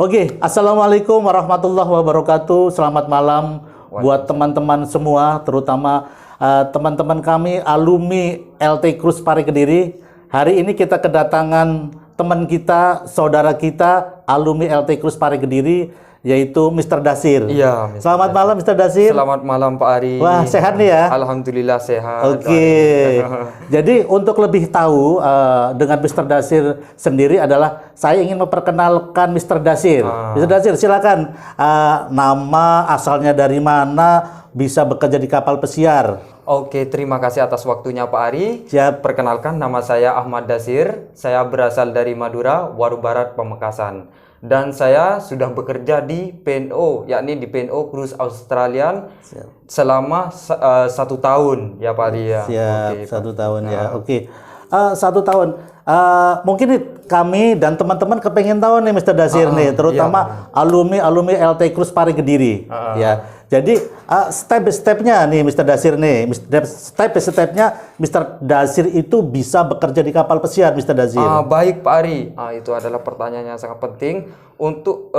Oke, Assalamualaikum warahmatullahi wabarakatuh. Selamat malam buat teman-teman semua, terutama teman-teman kami alumni LT Krus Pare Kediri. Hari ini kita kedatangan teman kita, saudara kita, alumni LT Krus Pare Kediri, yaitu Mr. Dasir. Iya, Selamat malam Mr. Dasir. Selamat malam Pak Ari. Wah, sehat nih ya? Alhamdulillah sehat. Oke. Jadi untuk lebih tahu dengan Mr. Dasir sendiri adalah saya ingin memperkenalkan Mr. Dasir. Mr. Dasir, silakan. Nama, asalnya dari mana, bisa bekerja di kapal pesiar. Oke, terima kasih atas waktunya Pak Ari. Siap. Perkenalkan, nama saya Ahmad Dasir. Saya berasal dari Madura, Waru Barat, Pamekasan. Dan saya sudah bekerja di PNO, yakni di PNO Krus Australian. Siap. Selama 1 tahun ya Pak Ari ya. Siap, oke, 1 tahun ya. Oke. 1 tahun. Mungkin nih, kami dan teman-teman kepengen tahu nih Mr. Dasir nih, terutama alumni LT Krus Pare Kediri. Ya. Jadi step by stepnya nih Mr. Dasir nih, step by stepnya Mr. Dasir itu bisa bekerja di kapal pesiar, Mr. Dasir. Baik Pak Ari, itu adalah pertanyaan yang sangat penting untuk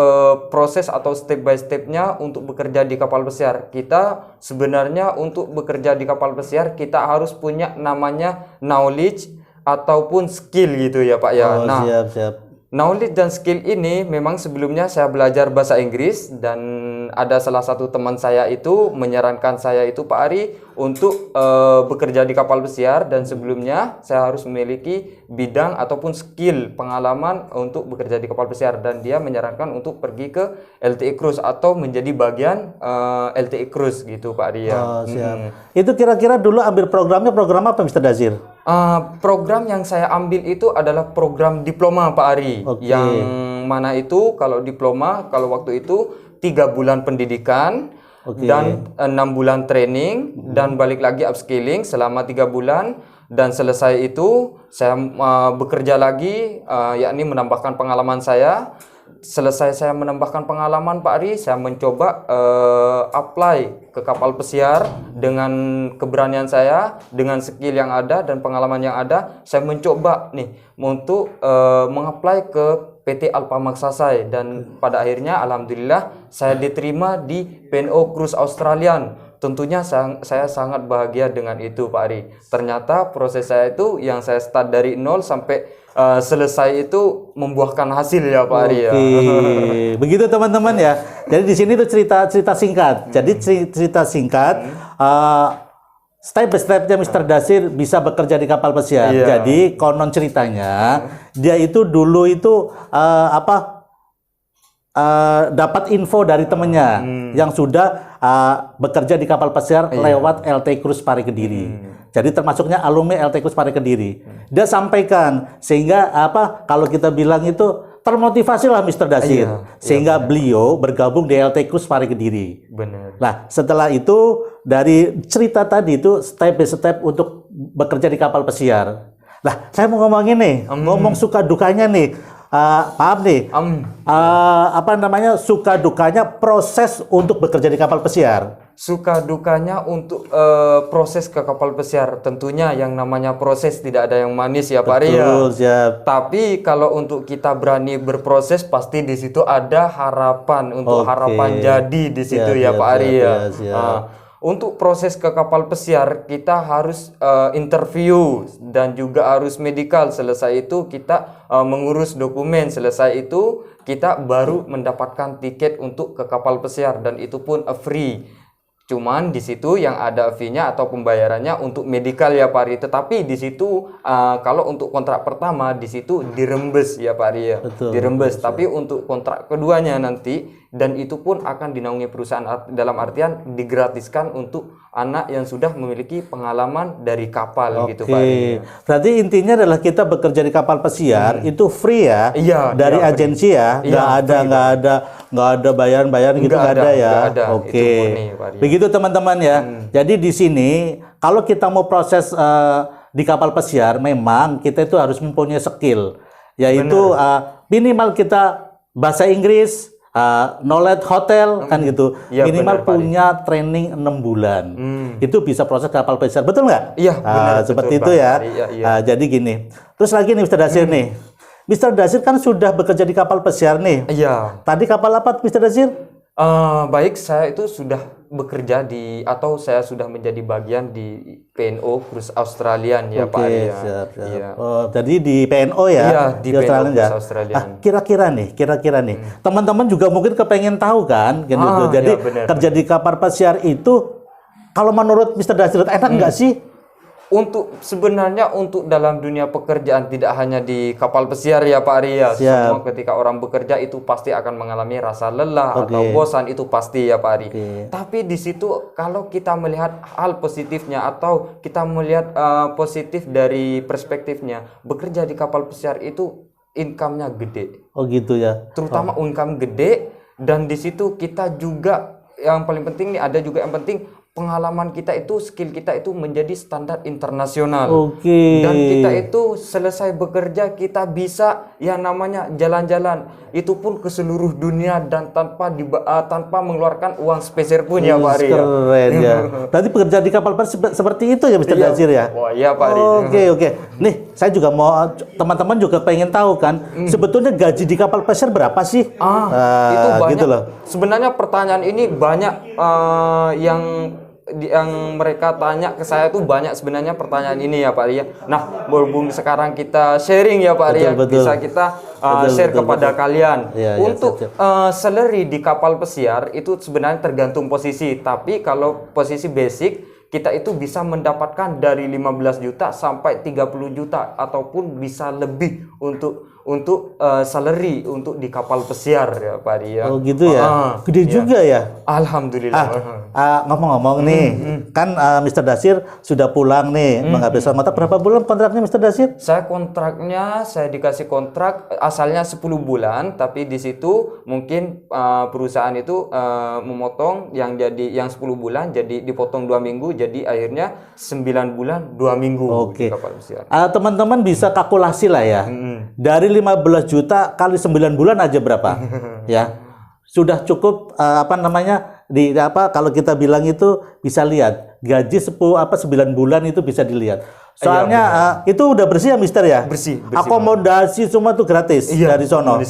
proses atau step by stepnya untuk bekerja di kapal pesiar. Kita sebenarnya untuk bekerja di kapal pesiar kita harus punya namanya knowledge ataupun skill gitu ya Pak ya. Siap. Knowledge dan skill ini memang sebelumnya saya belajar bahasa Inggris dan ada salah satu teman saya itu menyarankan saya itu Pak Ari untuk bekerja di kapal pesiar, dan sebelumnya saya harus memiliki bidang ataupun skill pengalaman untuk bekerja di kapal pesiar, dan dia menyarankan untuk pergi ke LTI Krus atau menjadi bagian LTI Krus gitu Pak Ari ya. Siap. Itu kira-kira dulu ambil program apa Mr. Dasir? Program yang saya ambil itu adalah program diploma Pak Ari. Yang mana itu kalau diploma, kalau waktu itu 3 bulan pendidikan dan 6 bulan training dan balik lagi upskilling selama 3 bulan, dan selesai itu saya bekerja lagi, yakni menambahkan pengalaman saya. Selesai saya menambahkan pengalaman Pak Ari, saya mencoba apply ke kapal pesiar dengan keberanian saya, dengan skill yang ada dan pengalaman yang ada. Saya mencoba nih untuk mengapply ke PT Alpha Maksasai, dan pada akhirnya alhamdulillah saya diterima di PNO Krus Australian. Tentunya saya sangat bahagia dengan itu Pak Ari. Ternyata proses saya itu yang saya start dari nol sampai selesai itu membuahkan hasil ya Pak Ari ya. Begitu teman-teman ya. Jadi di sini tuh cerita singkat. Jadi cerita singkat, step by stepnya Mr. Dasir bisa bekerja di kapal pesiar. Jadi konon ceritanya dia itu dulu itu dapat info dari temennya yang sudah bekerja di kapal pesiar lewat LT Krus Pare Kediri. Jadi termasuknya alumni LT Krus Pare Kediri. Dia sampaikan sehingga kalau kita bilang itu termotivasi lah Mr. Dasir, sehingga beliau bergabung di LT Krus Pare Kediri. Benar. Nah, setelah itu dari cerita tadi itu step by step untuk bekerja di kapal pesiar. Nah, saya mau ngomongin nih, ngomong suka dukanya nih. Maaf nih, suka dukanya proses untuk bekerja di kapal pesiar. Suka dukanya untuk proses ke kapal pesiar, tentunya yang namanya proses tidak ada yang manis ya Pak Ari ya. Siap. Tapi kalau untuk kita berani berproses, pasti di situ ada harapan untuk harapan jadi di situ ya Pak Ari ya. Untuk proses ke kapal pesiar kita harus interview dan juga harus medical. Selesai itu kita mengurus dokumen. Selesai itu kita baru mendapatkan tiket untuk ke kapal pesiar, dan itu pun free. Cuman di situ yang ada fee-nya atau pembayarannya untuk medical ya Pak Ari. Tetapi di situ kalau untuk kontrak pertama di situ dirembes ya Pak Ari ya. Dirembes. Tapi untuk kontrak keduanya nanti, dan itu pun akan dinaungi perusahaan, dalam artian digratiskan untuk anak yang sudah memiliki pengalaman dari kapal gitu Pak Ari. Berarti intinya adalah kita bekerja di kapal pesiar itu free ya, dari agensi ya, nggak ada bayaran gitu, nggak ada ya. Begitu teman-teman ya. Jadi di sini kalau kita mau proses di kapal pesiar, memang kita itu harus mempunyai skill, yaitu minimal kita bahasa Inggris, knowledge hotel kan gitu, minimal punya training 6 bulan. Itu bisa proses kapal pesiar, betul nggak? Iya, benar. Seperti itu ya. Jadi gini, terus lagi nih Mr. Dasir nih, Mr. Dasir kan sudah bekerja di kapal pesiar nih. Iya. Tadi kapal apa, Mr. Dasir? Baik, saya itu sudah bekerja atau saya sudah menjadi bagian di PNO Cruise Australian ya, Pak Ari. Siap. Iya. Oh, jadi di PNO ya? Iya, di PNO Cruise Australian. Kira-kira nih, teman-teman juga mungkin kepengen tahu kan? Gitu. Jadi ya, kerja di kapal pesiar itu, kalau menurut Mr. Dasir enak nggak sih? Sebenarnya untuk dalam dunia pekerjaan tidak hanya di kapal pesiar ya Pak Arya. Semua ketika orang bekerja itu pasti akan mengalami rasa lelah atau bosan, itu pasti ya Pak Ari. Tapi di situ kalau kita melihat hal positifnya atau kita melihat positif dari perspektifnya, bekerja di kapal pesiar itu income-nya gede. Oh gitu ya. Terutama income gede, dan di situ kita juga yang paling penting nih, ada juga yang penting, pengalaman kita itu, skill kita itu menjadi standar internasional. Dan kita itu selesai bekerja, kita bisa yang namanya jalan-jalan, itu pun ke seluruh dunia dan tanpa mengeluarkan uang speser pun ya Pak Ari. Keren ya. Berarti bekerja di kapal pesiar seperti itu ya Mr. Dasir ya? Wah iya Pak Ari. Oke. Nih, saya juga mau, teman-teman juga pengen tahu kan, sebetulnya gaji di kapal pesiar berapa sih? Itu banyak. Gitu loh. Sebenarnya pertanyaan ini banyak yang mereka tanya ke saya tuh, banyak sebenarnya pertanyaan ini ya Pak Ria. Nah, berhubung sekarang kita sharing ya Pak Ria, bisa kita share kepada kalian. Untuk salary di kapal pesiar itu sebenarnya tergantung posisi, tapi kalau posisi basic kita itu bisa mendapatkan dari 15 juta sampai 30 juta ataupun bisa lebih untuk salary untuk di kapal pesiar ya Pak Ria. Oh gitu ya. Gede juga ya. Alhamdulillah. Ngomong-ngomong nih, kan Mr. Dasir sudah pulang nih, menghabiskan mata berapa bulan kontraknya Mr. Dasir? Saya dikasih kontrak asalnya 10 bulan, tapi di situ mungkin perusahaan itu memotong yang 10 bulan jadi dipotong 2 minggu, jadi akhirnya 9 bulan 2 minggu di kapal pesiar. Teman-teman bisa kalkulasi lah ya. Dari 15 juta kali 9 bulan aja berapa? Ya. Sudah cukup kalau kita bilang itu bisa lihat gaji 9 bulan itu bisa dilihat. Soalnya itu udah bersih ya Mister ya? Bersih. Akomodasi semua tuh gratis dari sono.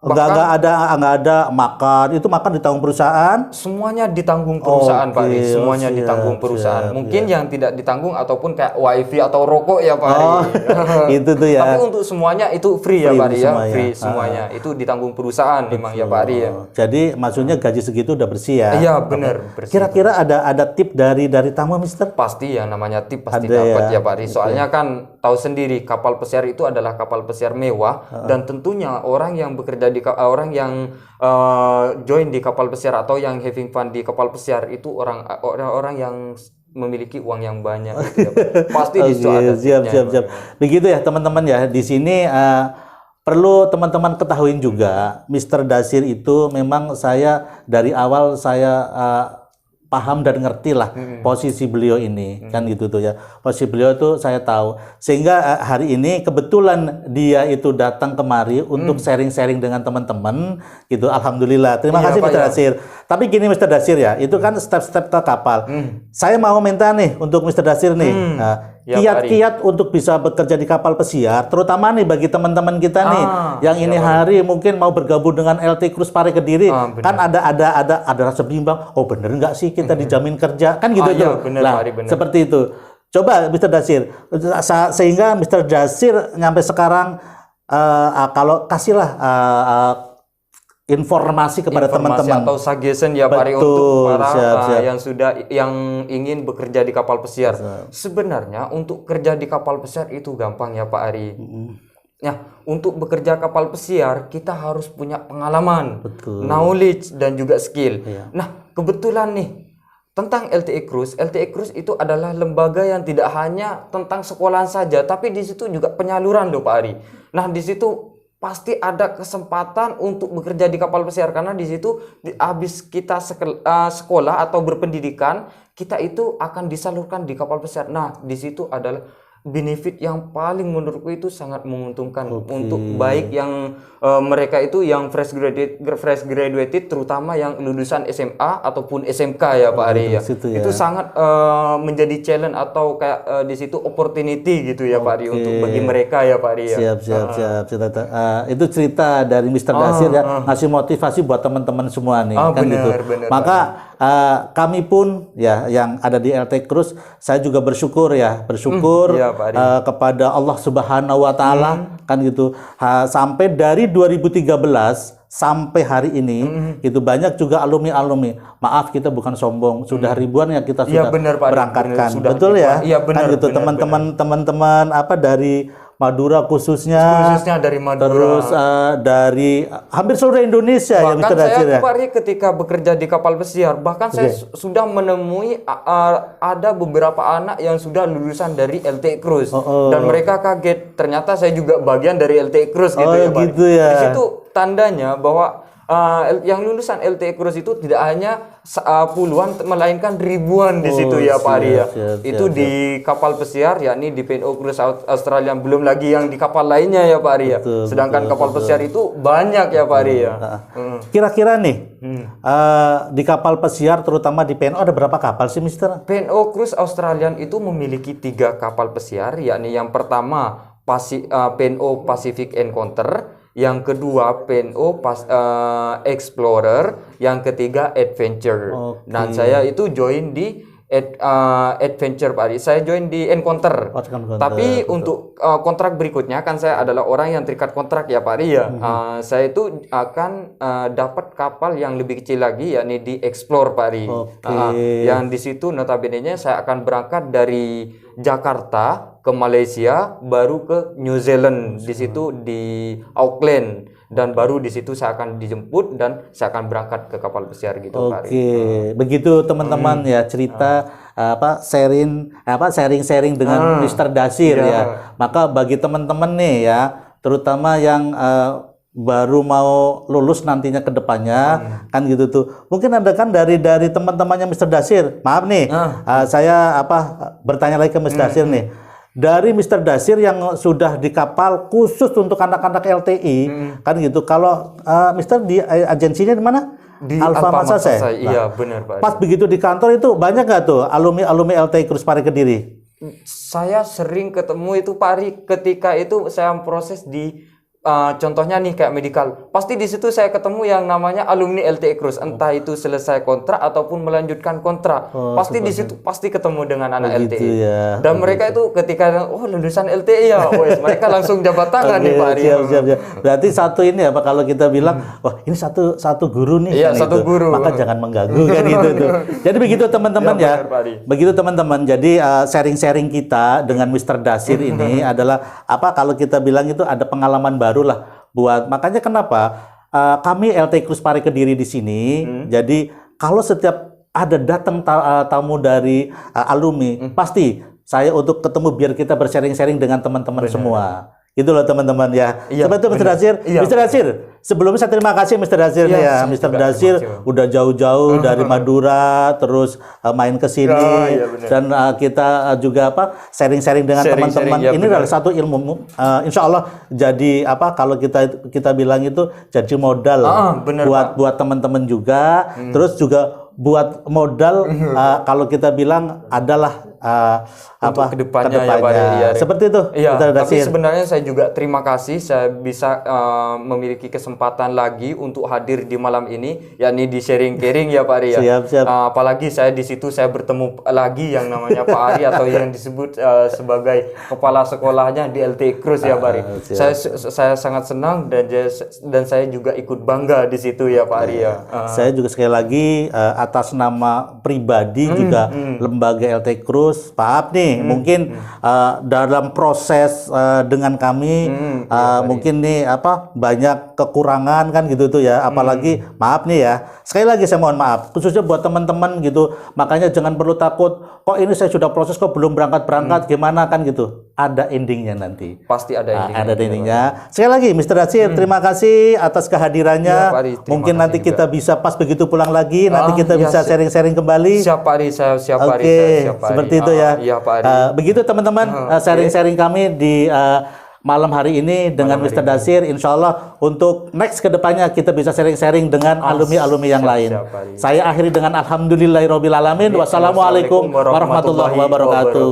Enggak ada makan, itu makan ditanggung perusahaan. Semuanya ditanggung perusahaan Pak Ari. Semuanya ditanggung perusahaan. Mungkin yang tidak ditanggung ataupun kayak wifi atau rokok ya Pak Ari. Itu tuh ya. Tapi untuk semuanya itu free ya Pak Ari ya. Free semuanya. Itu ditanggung perusahaan memang ya Pak Ari ya. Jadi maksudnya gaji segitu udah bersih ya. Iya benar. Kira-kira ada tip dari tamu Mister? Pasti ya, namanya tip pasti dapat ya Pak Ari. Soalnya kan tahu sendiri kapal pesiar itu adalah kapal pesiar mewah, dan tentunya orang yang bekerja orang yang join di kapal pesiar atau yang having fun di kapal pesiar itu orang yang memiliki uang yang banyak gitu ya. Pasti di situ ada siap. Begitu ya teman-teman ya. Di sini perlu teman-teman ketahuin juga, Mr. Dasir itu memang dari awal saya paham dan ngerti lah posisi beliau ini, kan gitu tuh ya. Posisi beliau tuh saya tahu, sehingga hari ini kebetulan dia itu datang kemari untuk sharing-sharing dengan teman-teman gitu. Alhamdulillah, terima kasih Mr. Dasir. Tapi gini Mr. Dasir ya, itu kan step-step ke kapal. Saya mau minta nih untuk Mr. Dasir nih, kiat-kiat untuk bisa bekerja di kapal pesiar, terutama nih bagi teman-teman kita nih yang ini hari mungkin mau bergabung dengan LT Cruise Pare Kediri, kan ada rasa bimbang, oh bener nggak sih kita dijamin kerja, kan gitu tuh. Nah, seperti itu. Coba Mr. Dasir, sehingga Mr. Dasir nyampe sekarang, kalau kasihlah informasi kepada teman-teman atau suggestion ya Pak Ari untuk para yang ingin bekerja di kapal pesiar. Sebenarnya untuk kerja di kapal pesiar itu gampang ya Pak Ari. Nah, untuk bekerja kapal pesiar kita harus punya pengalaman, knowledge dan juga skill. Nah, kebetulan nih tentang LTE Cruise itu adalah lembaga yang tidak hanya tentang sekolahan saja, tapi di situ juga penyaluran loh Pak Ari. Nah, di situ pasti ada kesempatan untuk bekerja di kapal pesiar, karena di situ habis kita sekolah atau berpendidikan, kita itu akan disalurkan di kapal pesiar. Nah, di situ adalah benefit yang paling menurutku itu sangat menguntungkan untuk baik yang mereka itu yang fresh graduated terutama yang lulusan SMA ataupun SMK ya Pak Ari ya. Itu sangat menjadi challenge atau kayak di situ opportunity gitu ya Pak Ari untuk bagi mereka ya Pak Ari ya. Siap. Itu cerita dari Mr. Dasir ya, ngasih motivasi buat teman-teman semua nih kan gitu. Maka kami pun ya yang ada di LT Cruz, saya juga bersyukur kepada Allah Subhanahu wa taala kan gitu. Sampai dari 2013 sampai hari ini itu banyak juga alumni. Maaf kita bukan sombong, sudah ribuan yang kita sudah berangkatkan. Betul ya? Kan gitu teman-teman dari Madura khususnya dari Madura. Terus dari hampir seluruh Indonesia bahkan ya Mr. Dasir ya. Bahkan saya ketika bekerja di kapal pesiar, bahkan saya sudah menemui ada beberapa anak yang sudah lulusan dari LT Cruz dan mereka kaget ternyata saya juga bagian dari LT Cruz gitu ya Pak. Gitu ya. Di situ tandanya bahwa yang lulusan LT Cruz itu tidak hanya puluhan melainkan ribuan di situ ya Pak Ari ya. Itu di kapal pesiar yakni di PNO Cruise Australia, belum lagi yang di kapal lainnya ya Pak Ari ya. Sedangkan kapal pesiar itu banyak ya Pak Ari ya. Kira-kira nih di kapal pesiar terutama di PNO ada berapa kapal sih Mister? PNO Cruise Australian itu memiliki 3 kapal pesiar, yakni yang pertama PNO Pacific Encounter, yang kedua PNO Explorer, yang ketiga Adventure. Nah saya itu join di Adventure Pak Ari. Saya join di Encounter. Tapi untuk kontrak berikutnya kan saya adalah orang yang terikat kontrak ya Pak Ari ya. Saya itu akan dapat kapal yang lebih kecil lagi yakni di Explore Pak Ari. Yang di situ notabene-nya saya akan berangkat dari Jakarta ke Malaysia, baru ke New Zealand, di situ di Auckland, dan baru di situ saya akan dijemput dan saya akan berangkat ke kapal pesiar gitu Pak Ari. Begitu teman-teman ya cerita sharing dengan Mr. Dasir ya. Maka bagi teman-teman nih ya, terutama yang baru mau lulus nantinya ke depannya kan gitu tuh. Mungkin ada kan dari teman-temannya Mr. Dasir. Maaf nih, saya bertanya lagi ke Mr. Dasir nih. Dari Mr. Dasir yang sudah di kapal khusus untuk anak-anak LTI kan gitu. Kalau Mr. di agensinya di mana? Di Alfa Massasai. Iya benar Pak. Pas begitu di kantor itu banyak nggak tuh alumni LTI Cruise Pari Kediri? Saya sering ketemu itu Pak Ari ketika itu saya proses di contohnya nih kayak medical, pasti di situ saya ketemu yang namanya alumni LTI Cruise, entah itu selesai kontrak ataupun melanjutkan kontrak, pasti di situ pasti ketemu dengan anak LTI. Ya. Dan mereka itu ketika lulusan LTI ya, mereka langsung jabat tangan nih Pak Ari. Siap. Berarti satu ini apa kalau kita bilang, wah ini satu guru nih. Iya kan satu guru. Maka jangan mengganggu kan gitu tuh. Jadi begitu teman-teman ya. Begitu teman-teman. Jadi sharing-sharing kita dengan Mr. Dasir ini adalah kalau kita bilang itu ada pengalaman baru lah buat, makanya kenapa kami LT Cruise Pari Kediri di sini. Jadi kalau setiap ada datang tamu dari alumni, pasti saya untuk ketemu biar kita bersharing-sharing dengan teman-teman semua. Itu loh teman-teman ya. Seperti itu Mr. Dasir. Mr. Dasir, sebelumnya saya terima kasih Mr. Dasir ya. Mr. Dasir udah jauh-jauh dari Madura terus main ke sini dan kita juga sharing-sharing dengan teman-teman. Ini adalah satu ilmu insya Allah jadi kalau kita bilang itu jadi modal buat teman-teman juga. Terus juga buat modal kalau kita bilang adalah untuk kedepannya ya Pak Ari. Seperti itu. Tapi sebenarnya saya juga terima kasih saya bisa memiliki kesempatan lagi untuk hadir di malam ini, yakni di sharing-caring ya Pak Ari ya. Siap. Apalagi saya di situ saya bertemu lagi yang namanya Pak Ari atau yang disebut sebagai kepala sekolahnya di LTI Cruise ya Pak Ari. Saya sangat senang dan saya juga ikut bangga di situ ya Pak Ari ya. Saya juga sekali lagi atas nama pribadi juga lembaga LTI Cruise, maaf nih mungkin dalam proses dengan kami mungkin nih banyak kekurangan kan gitu tuh ya, apalagi maaf nih ya, sekali lagi saya mohon maaf khususnya buat teman-teman gitu. Makanya jangan perlu takut, kok ini saya sudah proses kok belum berangkat gimana kan gitu. ada endingnya nanti. Pasti ada endingnya. Ada endingnya. Sekali lagi, Mr. Dasir, terima kasih atas kehadirannya. Ya, Pak Ari, mungkin nanti kita bisa pas begitu pulang lagi, nanti kita bisa sharing-sharing kembali. Siap Pak Ari, siap Pak Ari. Oke, seperti itu ya. Iya Pak Ari. Begitu teman-teman, sharing-sharing kami di malam hari ini dengan Mr. Dasir. Insya Allah untuk next kedepannya kita bisa sharing-sharing dengan alumni-alumni yang lain. Saya akhiri dengan alhamdulillahirobbilalamin. Wassalamualaikum warahmatullahi wabarakatuh.